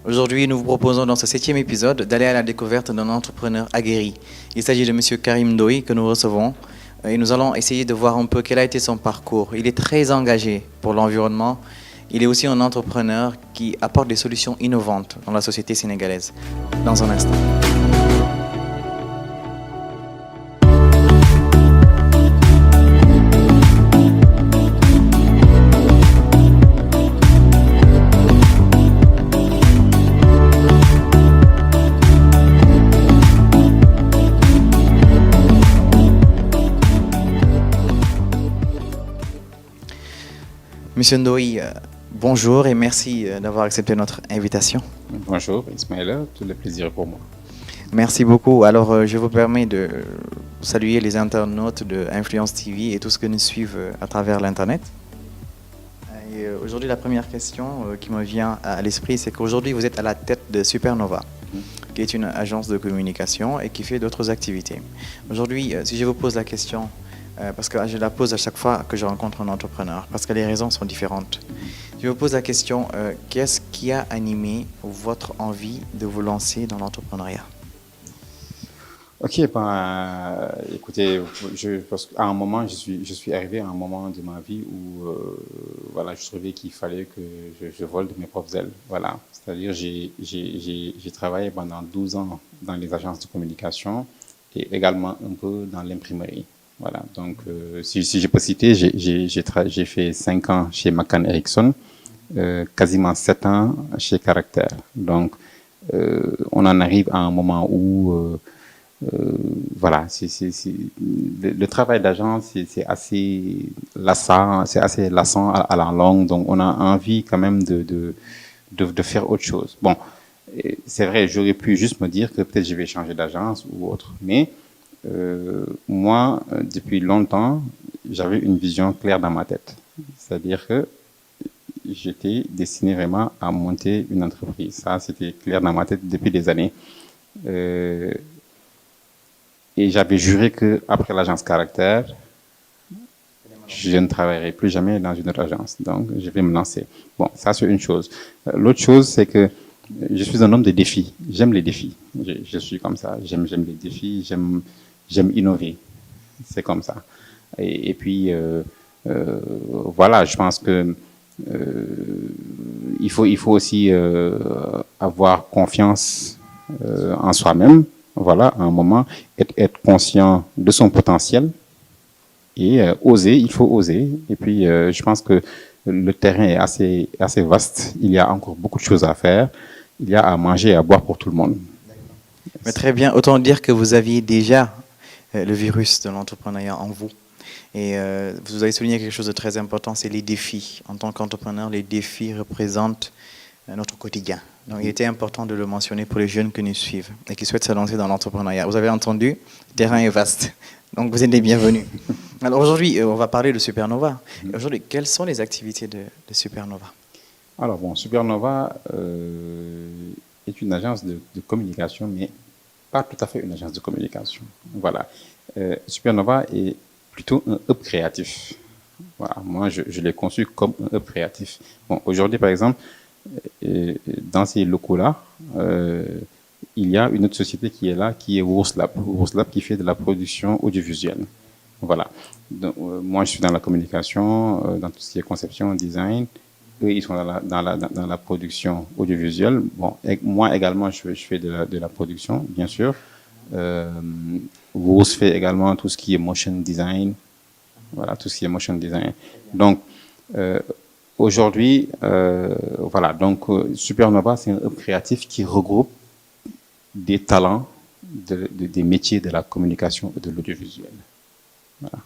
Aujourd'hui, nous vous proposons dans ce 7e épisode d'aller à la découverte d'un entrepreneur aguerri. Il s'agit de M. Karim Ndoye que nous recevons et nous allons essayer de voir un peu quel a été son parcours. Il est très engagé pour l'environnement. Il est aussi un entrepreneur qui apporte des solutions innovantes dans la société sénégalaise. Dans un instant. Monsieur Ndoye, bonjour et merci d'avoir accepté notre invitation. Bonjour Ismaël, tout le plaisir est pour moi. Merci beaucoup. Alors je vous permets de saluer les internautes de Influence TV et tout ce que nous suivent à travers l'internet. Aujourd'hui la première question qui me vient à l'esprit, c'est qu'aujourd'hui vous êtes à la tête de Supernova, qui est une agence de communication et qui fait d'autres activités. Aujourd'hui, si je vous pose la question, parce que je la pose à chaque fois que je rencontre un entrepreneur, parce que les raisons sont différentes. Je vous pose la question, qu'est-ce qui a animé votre envie de vous lancer dans l'entrepreneuriat? Ok, écoutez, parce qu'à un moment, je suis arrivé à un moment de ma vie où voilà, je trouvais qu'il fallait que je vole de mes propres ailes. Voilà. C'est-à-dire j'ai travaillé pendant 12 ans dans les agences de communication et également un peu dans l'imprimerie. Voilà, donc si je peux citer, j'ai fait 5 ans chez McCann Erickson, quasiment 7 ans chez Caractère. Donc, on en arrive à un moment où, voilà, le travail d'agence, c'est assez lassant, à la longue. Donc, on a envie quand même de faire autre chose. Bon, c'est vrai, j'aurais pu juste me dire que peut-être je vais changer d'agence ou autre, mais moi, depuis longtemps, j'avais une vision claire dans ma tête. C'est-à-dire que j'étais destiné vraiment à monter une entreprise. Ça, c'était clair dans ma tête depuis des années. Et j'avais juré qu'après l'agence Caractère, je ne travaillerai plus jamais dans une autre agence. Donc, je vais me lancer. Bon, ça, c'est une chose. L'autre chose, c'est que je suis un homme de défis. J'aime les défis. Je suis comme ça. J'aime les défis. J'aime innover. C'est comme ça. Et puis, voilà, je pense que il faut aussi avoir confiance en soi-même. Voilà, à un moment, être conscient de son potentiel et oser. Il faut oser. Et puis, je pense que le terrain est assez vaste. Il y a encore beaucoup de choses à faire. Il y a à manger et à boire pour tout le monde. Mais très bien, autant dire que vous aviez déjà le virus de l'entrepreneuriat en vous. Et vous avez souligné quelque chose de très important, c'est les défis. En tant qu'entrepreneur, les défis représentent notre quotidien. Donc il était important de le mentionner pour les jeunes qui nous suivent et qui souhaitent se lancer dans l'entrepreneuriat. Vous avez entendu, le terrain est vaste. Donc vous êtes les bienvenus. Alors aujourd'hui, on va parler de Supernova. Aujourd'hui, quelles sont les activités de Supernova? Alors bon, Supernova est une agence de communication, mais pas tout à fait une agence de communication. Voilà. Supernova est plutôt un hub créatif. Voilà. Moi, je l'ai conçu comme un hub créatif. Bon, aujourd'hui, par exemple, dans ces locaux-là, il y a une autre société qui est là, qui est Wourslab. Wourslab qui fait de la production audiovisuelle. Voilà. Donc, moi, je suis dans la communication, dans tout ce qui est conception, design. Eux, ils sont dans la production audiovisuelle. Bon, moi également, je fais de la production, bien sûr. Vous fait également tout ce qui est motion design. Voilà, tout ce qui est motion design. Donc, aujourd'hui, voilà, donc Supernova, c'est un hub créatif qui regroupe des talents des métiers de la communication et de l'audiovisuel. Voilà.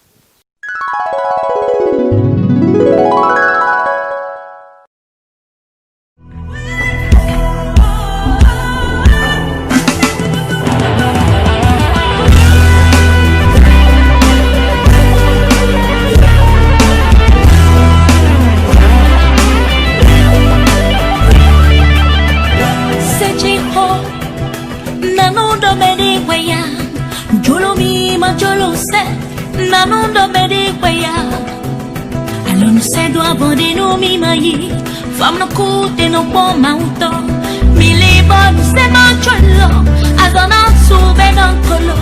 Namundo medi kwaya alon se do abode no mi mayi fam no kute no po mauto mi bon, c'est mon cholo. Azana soube dans colo.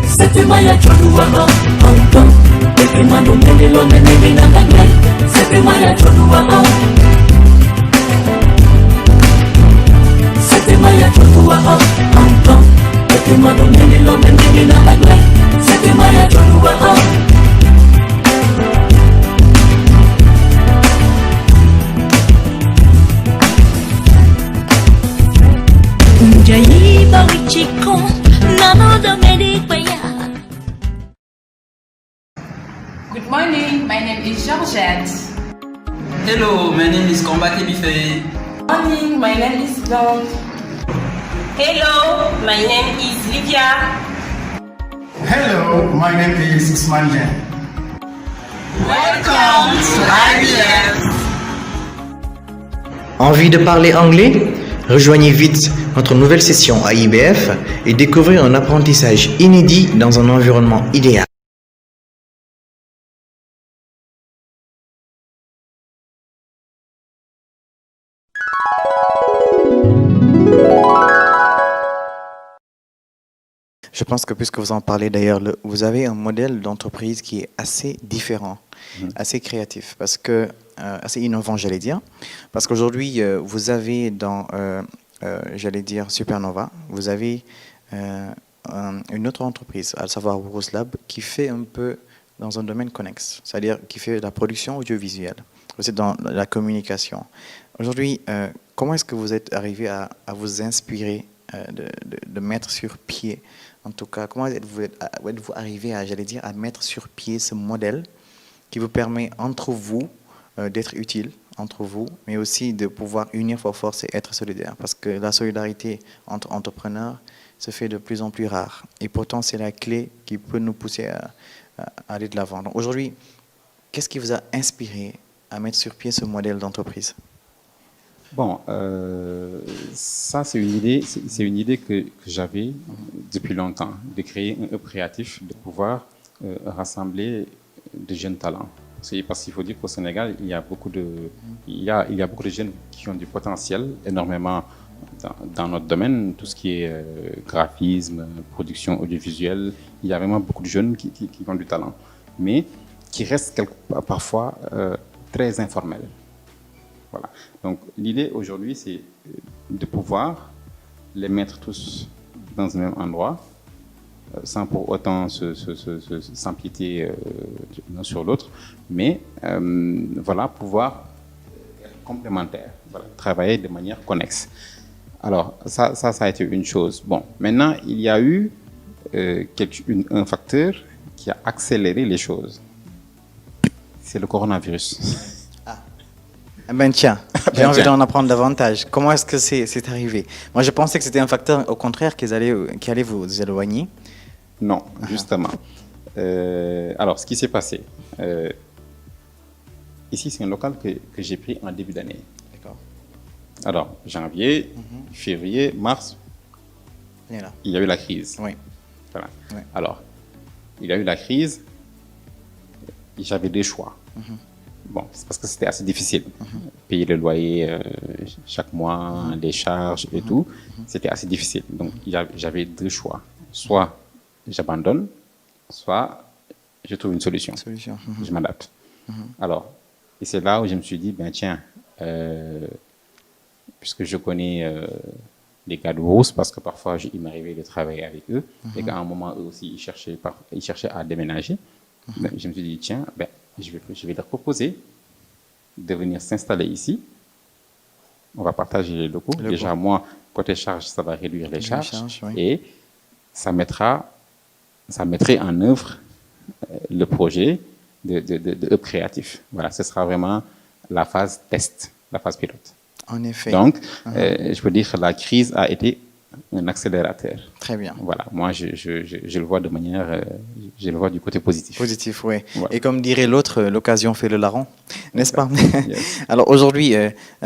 C'était Maya Cholua, oh. Depuis moi, nous menez l'homme, menez dans la gueule. C'était Maya Cholua, oh. C'était Maya Cholua, oh. Depuis moi, nous menez l'homme, menez dans la gueule. C'était Maya Cholua, oh. Jayi Barichiko, Nano Dominic Baya. Good morning, my name is Georgette. Hello, my name is Kombate Bife. Morning, my name is Blanc. Hello, my name is Lydia. Hello, my name is Usman Jen. Welcome to IBF. Envie de parler anglais? Rejoignez vite notre nouvelle session à IBF et découvrez un apprentissage inédit dans un environnement idéal. Je pense que puisque vous en parlez d'ailleurs, vous avez un modèle d'entreprise qui est assez différent, assez créatif, parce que assez innovant, j'allais dire, parce qu'aujourd'hui vous avez dans, j'allais dire Supernova, vous avez une autre entreprise, à savoir Rose Lab, qui fait un peu dans un domaine connexe, c'est-à-dire qui fait de la production audiovisuelle, aussi dans la communication. Aujourd'hui, comment est-ce que vous êtes arrivé à vous inspirer de mettre sur pied, en tout cas, comment êtes-vous arrivé à, j'allais dire, à mettre sur pied ce modèle qui vous permet entre vous d'être utile entre vous, mais aussi de pouvoir unir vos forces et être solidaires, parce que la solidarité entre entrepreneurs se fait de plus en plus rare, et pourtant c'est la clé qui peut nous pousser à aller de l'avant. Donc aujourd'hui, qu'est-ce qui vous a inspiré à mettre sur pied ce modèle d'entreprise? Bon, ça c'est une idée que j'avais depuis longtemps, de créer un hub créatif, de pouvoir rassembler de jeunes talents. Parce qu'il faut dire qu'au Sénégal, il y a beaucoup de jeunes qui ont du potentiel, énormément dans notre domaine, tout ce qui est graphisme, production audiovisuelle. Il y a vraiment beaucoup de jeunes qui ont du talent, mais qui restent parfois très informels. Voilà. Donc l'idée aujourd'hui, c'est de pouvoir les mettre tous dans un même endroit, sans pour autant s'empiéter l'un sur l'autre, mais voilà, pouvoir être complémentaires, voilà, travailler de manière connexe. Alors ça a été une chose. Bon, maintenant il y a eu un facteur qui a accéléré les choses. C'est le coronavirus. Ah ben tiens, j'ai envie d'en apprendre davantage. Comment est-ce que c'est arrivé? Moi, je pensais que c'était un facteur, au contraire, qui allait vous éloigner. Non, justement. Alors, ce qui s'est passé, ici, c'est un local que j'ai pris en début d'année. D'accord. Alors, janvier, février, mars, il y a eu la crise. Oui. Voilà. Oui. Alors, il y a eu la crise, et j'avais deux choix. Bon, c'est parce que c'était assez difficile. Payer le loyer chaque mois, les charges et tout, c'était assez difficile. Donc, j'avais deux choix. Soit j'abandonne, soit je trouve une solution. Je m'adapte. Alors, et c'est là où je me suis dit, ben tiens, puisque je connais les gars de Rose, parce que parfois il m'arrivait de travailler avec eux, et qu'à un moment, eux aussi, ils cherchaient à déménager. Ben, je me suis dit, tiens, ben, je vais leur proposer de venir s'installer ici. On va partager les locaux. Déjà, moi, côté charge, ça va réduire les charges. Oui. Et ça mettrait en œuvre le projet de hub créatif. Voilà, ce sera vraiment la phase test, la phase pilote. En effet. Donc, je peux dire que la crise a été un accélérateur. Très bien. Voilà, moi je le vois de manière, je le vois du côté positif. Positif, oui. Voilà. Et comme dirait l'autre, l'occasion fait le larron, n'est-ce pas? Yes. Alors aujourd'hui,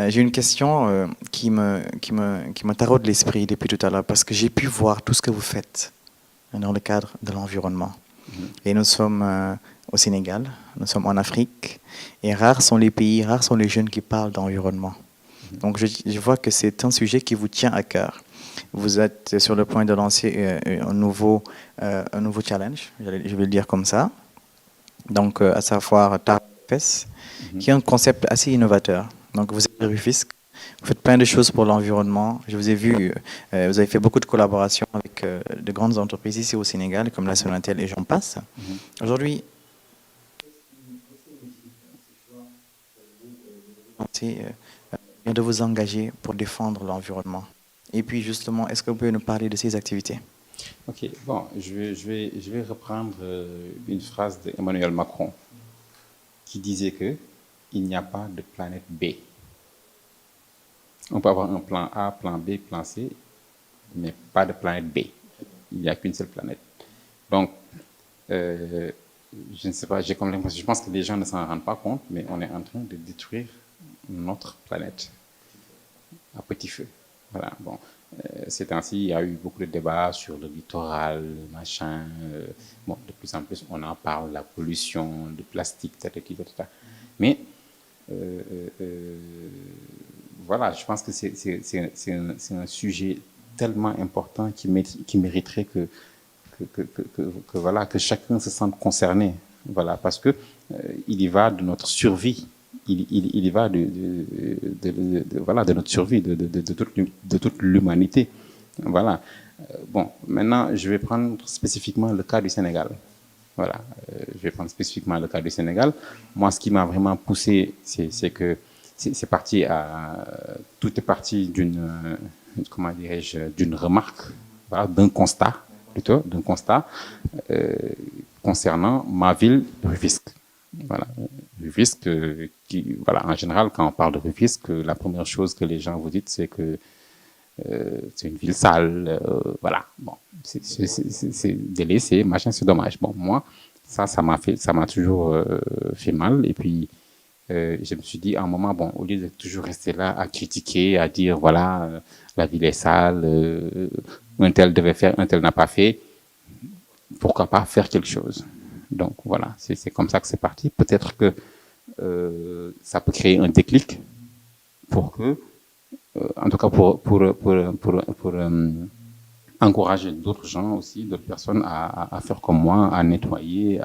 j'ai une question qui me taraude l'esprit depuis tout à l'heure, parce que j'ai pu voir tout ce que vous faites dans le cadre de l'environnement. Et nous sommes au Sénégal, nous sommes en Afrique, et rares sont les pays, rares sont les jeunes qui parlent d'environnement. Donc je vois que c'est un sujet qui vous tient à cœur. Vous êtes sur le point de lancer un nouveau challenge, je vais le dire comme ça. Donc, à savoir TARFES, qui est un concept assez innovateur. Donc, vous êtes de Rufisque, vous faites plein de choses pour l'environnement. Je vous ai vu, vous avez fait beaucoup de collaborations avec de grandes entreprises ici au Sénégal, comme la Sonatel et j'en passe. Aujourd'hui, de vous engager pour défendre l'environnement. Et puis, justement, est-ce que vous pouvez nous parler de ces activités? Ok, bon, je vais reprendre une phrase d'Emmanuel Macron qui disait que il n'y a pas de planète B. On peut avoir un plan A, plan B, plan C, mais pas de planète B. Il n'y a qu'une seule planète. Donc, je ne sais pas, j'ai comme l'impression, je pense que les gens ne s'en rendent pas compte, mais on est en train de détruire notre planète à petit feu. Voilà, bon. Ces temps-ci, il y a eu beaucoup de débats sur le littoral, machin. Bon, de plus en plus, on en parle, la pollution, de plastique, etc. Mais, voilà, je pense que c'est un sujet tellement important qui mériterait voilà, que chacun se sente concerné. Voilà, parce que il y va de notre survie. Il y va voilà, de notre survie, de toute l'humanité. Voilà. Bon, maintenant, je vais prendre spécifiquement le cas du Sénégal. Voilà. Je vais prendre spécifiquement le cas du Sénégal. Moi, ce qui m'a vraiment poussé, c'est que c'est parti tout est parti comment dirais-je, d'une remarque, voilà, d'un constat, plutôt, d'un constat concernant ma ville, Rufisque. Voilà, Rufisque, voilà, en général, quand on parle de Rufisque, la première chose que les gens vous disent, c'est que c'est une ville sale, voilà. Bon, c'est délaissé, machin, c'est dommage. Bon, moi, ça m'a toujours fait mal. Et puis, je me suis dit, à un moment, bon, au lieu de toujours rester là à critiquer, à dire, voilà, la ville est sale, un tel devait faire, un tel n'a pas fait, pourquoi pas faire quelque chose? Donc voilà, c'est comme ça que c'est parti. Peut-être que ça peut créer un déclic pour que, en tout cas pour encourager d'autres gens aussi, d'autres personnes à faire comme moi, à nettoyer,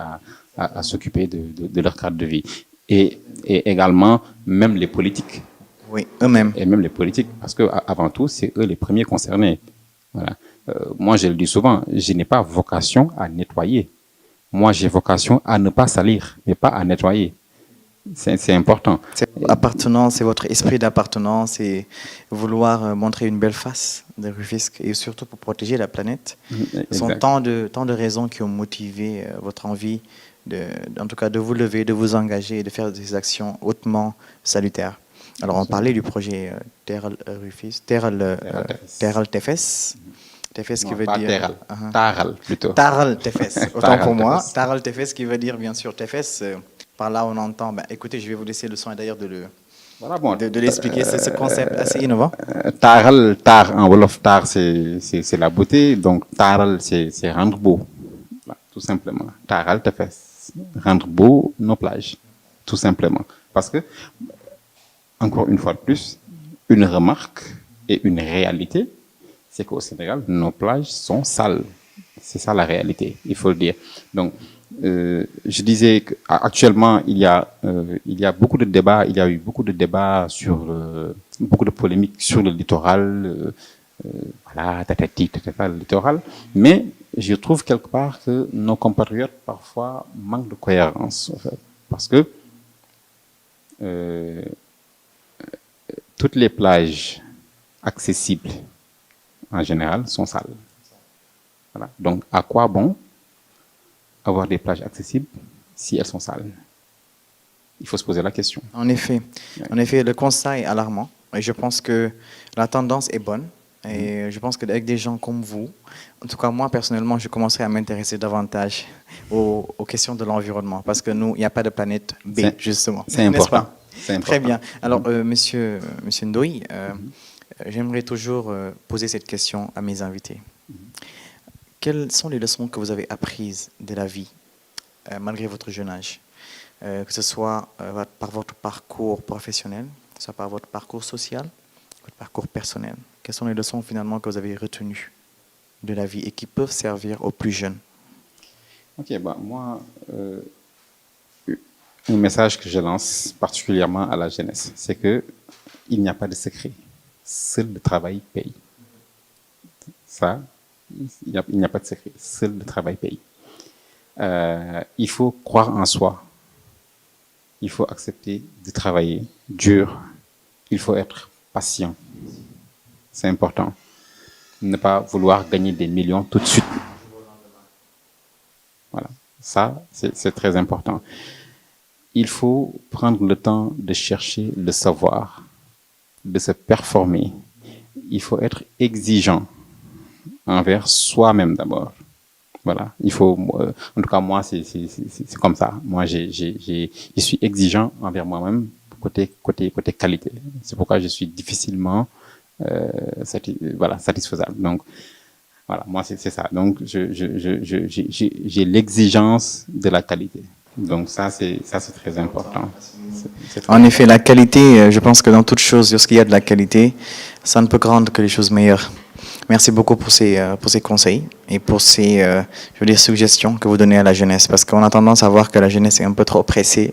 à s'occuper de leur cadre de vie. Et également, même les politiques. Oui, eux-mêmes. Et même les politiques, parce que avant tout, c'est eux les premiers concernés. Voilà. Moi, je le dis souvent, je n'ai pas vocation à nettoyer. Moi, j'ai vocation à ne pas salir, mais pas à nettoyer. C'est important. C'est appartenance, c'est votre esprit d'appartenance et vouloir montrer une belle face de Rufisque et surtout pour protéger la planète. Ce sont tant de raisons qui ont motivé votre envie, en tout cas de vous lever, de vous engager et de faire des actions hautement salutaires. Alors, on parlait du projet Teral Rufisque, Teral Tefes. Tefes qui veut dire... Taral, plutôt. Taral Tefes, autant pour moi. Taral Tefes qui veut dire, bien sûr, Tefes. Par là, on entend... Ben, écoutez, je vais vous laisser le son d'ailleurs de l'expliquer. C'est ce concept assez innovant. Taral, tar, en Wolof, tar, c'est la beauté. Donc, Taral, c'est rendre beau. Voilà, tout simplement. Taral Tefes. Rendre beau nos plages. Tout simplement. Parce que, encore une fois de plus, une remarque et une réalité, c'est qu'au Sénégal, nos plages sont sales. C'est ça la réalité, il faut le dire. Donc, je disais qu'actuellement, il y a beaucoup de débats, il y a eu beaucoup de débats beaucoup de polémiques sur le littoral, voilà, le littoral. Mais je trouve quelque part que nos compatriotes, parfois, manquent de cohérence, en fait. Parce que toutes les plages accessibles, en général, sont sales. Voilà. Donc, à quoi bon avoir des plages accessibles si elles sont sales? Il faut se poser la question. En effet, le constat est alarmant. Et je pense que la tendance est bonne. Et je pense qu'avec des gens comme vous, en tout cas moi personnellement, je commencerai à m'intéresser davantage aux questions de l'environnement. Parce que nous, il n'y a pas de planète B, justement. C'est important. Très bien. Alors, monsieur Ndoye, j'aimerais toujours poser cette question à mes invités. Quelles sont les leçons que vous avez apprises de la vie, malgré votre jeune âge, que ce soit par votre parcours professionnel, que ce soit par votre parcours social, votre parcours personnel? Quelles sont les leçons finalement que vous avez retenues de la vie et qui peuvent servir aux plus jeunes? Ok, bah, moi, un message que je lance particulièrement à la jeunesse, c'est que il n'y a pas de secret. Seul le travail paye. Ça, il n'y a pas de secret. Seul le travail paye. Il faut croire en soi. Il faut accepter de travailler dur. Il faut être patient. C'est important. Ne pas vouloir gagner des millions tout de suite. Voilà. Ça, c'est très important. Il faut prendre le temps de chercher le savoir, de se performer. Il faut être exigeant envers soi-même d'abord. Voilà. Il faut, en tout cas, moi, c'est comme ça. Moi, je suis exigeant envers moi-même côté qualité. C'est pourquoi je suis difficilement, satisfaisable. Donc, voilà. Moi, c'est ça. Donc, j'ai l'exigence de la qualité. Donc, ça, c'est très important. En effet, la qualité, je pense que dans toute chose, lorsqu'il y a de la qualité, ça ne peut que rendre que les choses meilleures. Merci beaucoup pour ces conseils et pour ces suggestions que vous donnez à la jeunesse. Parce qu'on a tendance à voir que la jeunesse est un peu trop pressée,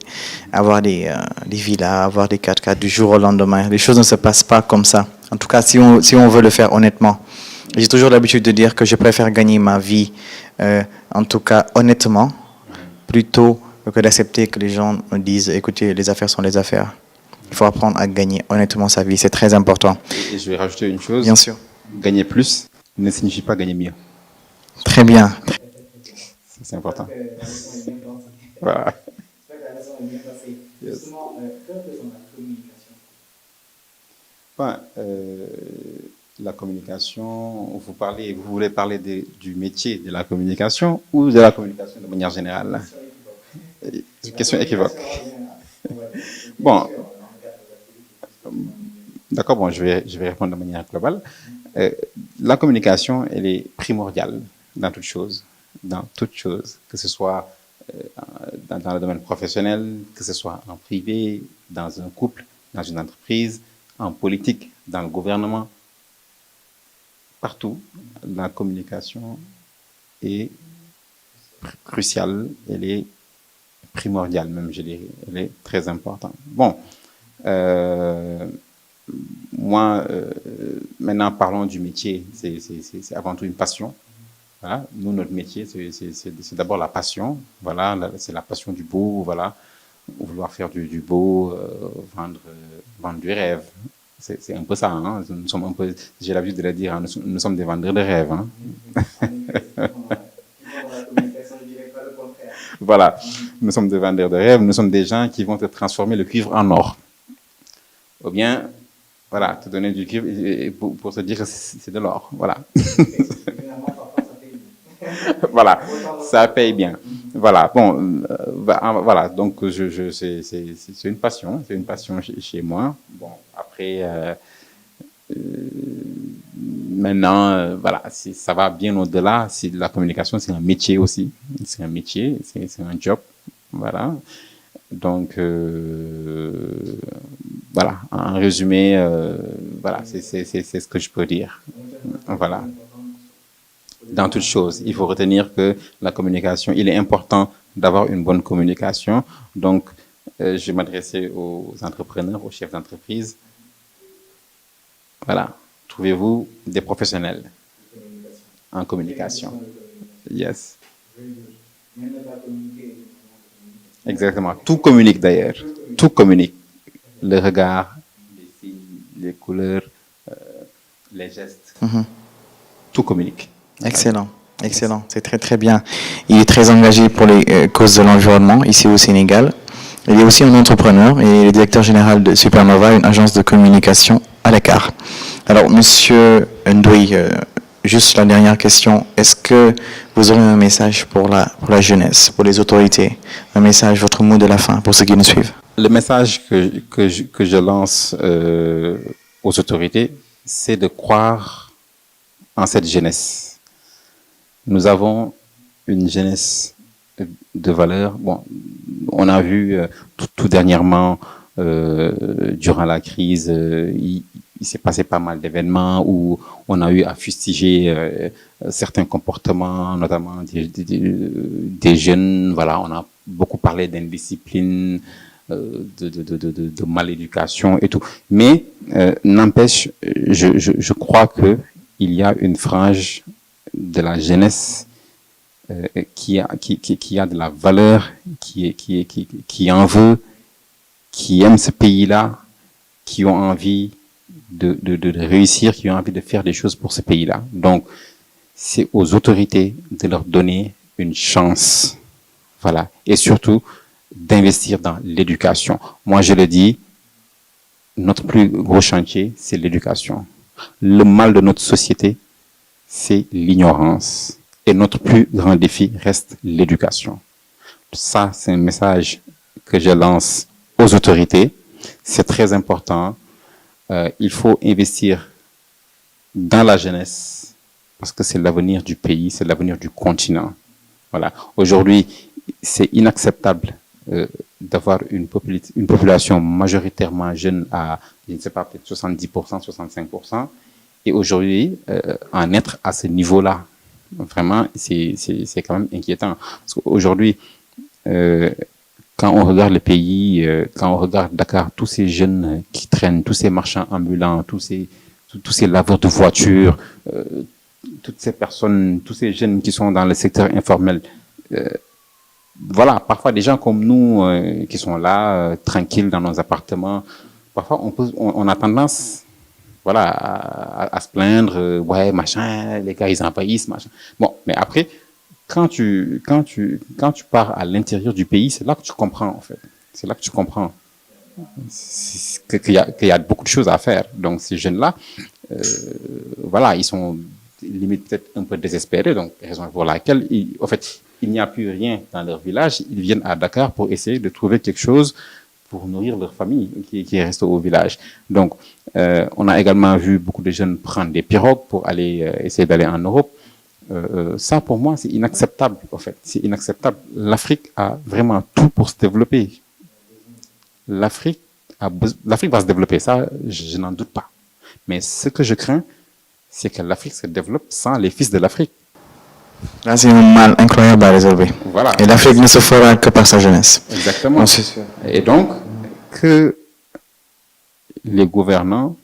à avoir des villas, à avoir des 4x4 du jour au lendemain. Les choses ne se passent pas comme ça. En tout cas, si on veut le faire honnêtement. J'ai toujours l'habitude de dire que je préfère gagner ma vie, en tout cas honnêtement, plutôt que d'accepter que les gens me disent, écoutez, les affaires sont les affaires. Il faut apprendre à gagner honnêtement sa vie, c'est très important. Et je vais rajouter une chose. Bien sûr. Gagner plus ne signifie pas gagner mieux. Très bien. C'est important. Voilà. Yes. La communication, vous voulez parler du métier de la communication ou de la communication de manière générale? C'est une question équivoque. Bon, d'accord, bon, je vais répondre de manière globale. La communication, elle est primordiale dans toute chose, que ce soit dans le domaine professionnel, que ce soit en privé, dans un couple, dans une entreprise, en politique, dans le gouvernement. Partout, la communication est cruciale, elle est primordiale même, je dirais, elle est très importante. Bon, moi, maintenant parlons du métier, c'est avant tout une passion. Voilà. Nous, notre métier, c'est d'abord la passion, voilà, c'est la passion du beau, voilà, vouloir faire du beau, vendre du rêve. C'est un peu ça, hein. Nous sommes un peu, j'ai l'habitude de le dire, hein, nous sommes des vendeurs de rêves. Hein. Voilà, nous sommes des vendeurs de rêves, nous sommes des gens qui vont te transformer le cuivre en or. Ou bien, voilà, te donner du cuivre pour te dire que c'est de l'or. Voilà. Voilà, ça paye bien. Voilà, bon, voilà, donc c'est une passion chez moi. Bon, après, maintenant, voilà, ça va bien au-delà. La communication, c'est un métier aussi. C'est un métier, c'est un job. Voilà. Donc, voilà, en résumé, voilà, c'est ce que je peux dire. Voilà. Dans toute chose, il faut retenir que la communication, il est important d'avoir une bonne communication. Donc, je vais m'adresser aux entrepreneurs, aux chefs d'entreprise. Voilà, trouvez-vous des professionnels en communication. Yes. Exactement. Tout communique d'ailleurs. Tout communique. Le regard, les signes, les couleurs, les gestes. Tout communique. Excellent, excellent. C'est très très bien. Il est très engagé pour les causes de l'environnement ici au Sénégal. Il est aussi un entrepreneur et il est directeur général de Supernova, une agence de communication à Dakar. Alors, Monsieur Ndoye, juste la dernière question. Est-ce que vous aurez un message pour la jeunesse, pour les autorités? Un message, votre mot de la fin pour ceux qui nous suivent? Le message que je lance aux autorités, c'est de croire en cette jeunesse. Nous avons une jeunesse de valeur. Bon, on a vu tout dernièrement, durant la crise, il il s'est passé pas mal d'événements où on a eu à fustiger certains comportements, notamment des jeunes. Voilà, on a beaucoup parlé d'indiscipline, de maléducation et tout. Mais n'empêche, je crois que il y a une frange de la jeunesse qui a de la valeur, qui en veut, qui aime ce pays-là, qui ont envie de réussir, qui ont envie de faire des choses pour ce pays-là. Donc, c'est aux autorités de leur donner une chance. Voilà. Et surtout, d'investir dans l'éducation. Moi, je le dis, notre plus gros chantier, c'est l'éducation. Le mal de notre société, c'est l'ignorance. Et notre plus grand défi reste l'éducation. Ça, c'est un message que je lance aux autorités. C'est très important. Il faut investir dans la jeunesse parce que c'est l'avenir du pays, c'est l'avenir du continent. Voilà. Aujourd'hui, c'est inacceptable d'avoir une population majoritairement jeune à, je ne sais pas, peut-être 70%, 65%. Et aujourd'hui, en être à ce niveau-là, vraiment, c'est quand même inquiétant. Parce qu'aujourd'hui, quand on regarde le pays, quand on regarde Dakar, tous ces jeunes qui traînent, tous ces marchands ambulants, tous ces laveurs de voitures, toutes ces personnes, tous ces jeunes qui sont dans le secteur informel, voilà, parfois des gens comme nous qui sont là, tranquilles dans nos appartements, parfois on a tendance, voilà, à se plaindre, ouais, machin, les gars ils envahissent, machin. Bon, mais après, quand tu pars à l'intérieur du pays, c'est là que tu comprends, en fait. C'est là que tu comprends qu'il y a beaucoup de choses à faire. Donc, ces jeunes-là, voilà, ils sont limite peut-être un peu désespérés. Donc, raison pour laquelle, en fait, il n'y a plus rien dans leur village. Ils viennent à Dakar pour essayer de trouver quelque chose pour nourrir leur famille qui reste au village. Donc, on a également vu beaucoup de jeunes prendre des pirogues pour aller essayer d'aller en Europe. Ça, pour moi, c'est inacceptable, en fait. C'est inacceptable. L'Afrique a vraiment tout pour se développer. L'Afrique va se développer, ça, je n'en doute pas. Mais ce que je crains, c'est que l'Afrique se développe sans les fils de l'Afrique. Là, c'est un mal incroyable à résolver. Voilà. Et l'Afrique ne se fera que par sa jeunesse. Exactement. Et donc, que les gouvernants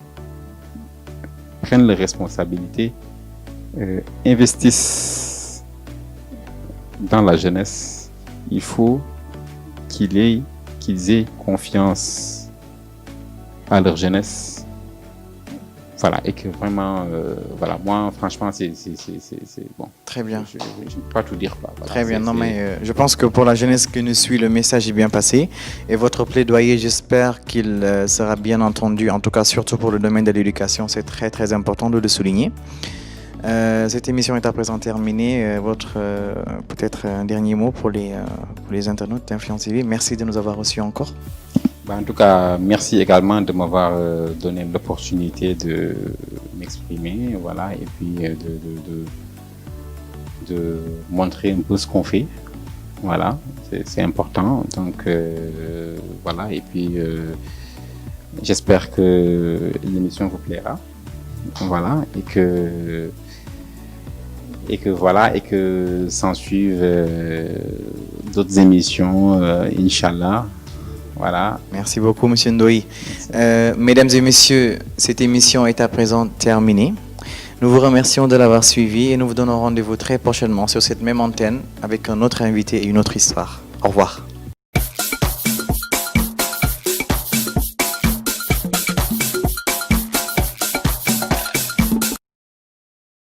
prennent les responsabilités, investissent dans la jeunesse. Il faut qu'ils aient confiance à leur jeunesse. Voilà, et que vraiment, voilà, moi, franchement, c'est bon. Très bien. Je ne peux pas tout dire. Voilà, très bien, non, mais je pense que pour la jeunesse qui nous suit, le message est bien passé. Et votre plaidoyer, j'espère qu'il sera bien entendu, en tout cas, surtout pour le domaine de l'éducation. C'est très, très important de le souligner. Cette émission est à présent terminée. Peut-être un dernier mot pour les internautes d'Influence TV. Merci de nous avoir reçus encore. En tout cas, merci également de m'avoir donné l'opportunité de m'exprimer, voilà, et puis de montrer un peu ce qu'on fait. Voilà, c'est important. Donc, voilà, et puis j'espère que l'émission vous plaira. Voilà, et que s'en suivent d'autres émissions, Inch'Allah. Voilà. Merci beaucoup, Monsieur Ndoye. Mesdames et messieurs, cette émission est à présent terminée. Nous vous remercions de l'avoir suivi et nous vous donnons rendez-vous très prochainement sur cette même antenne avec un autre invité et une autre histoire. Au revoir.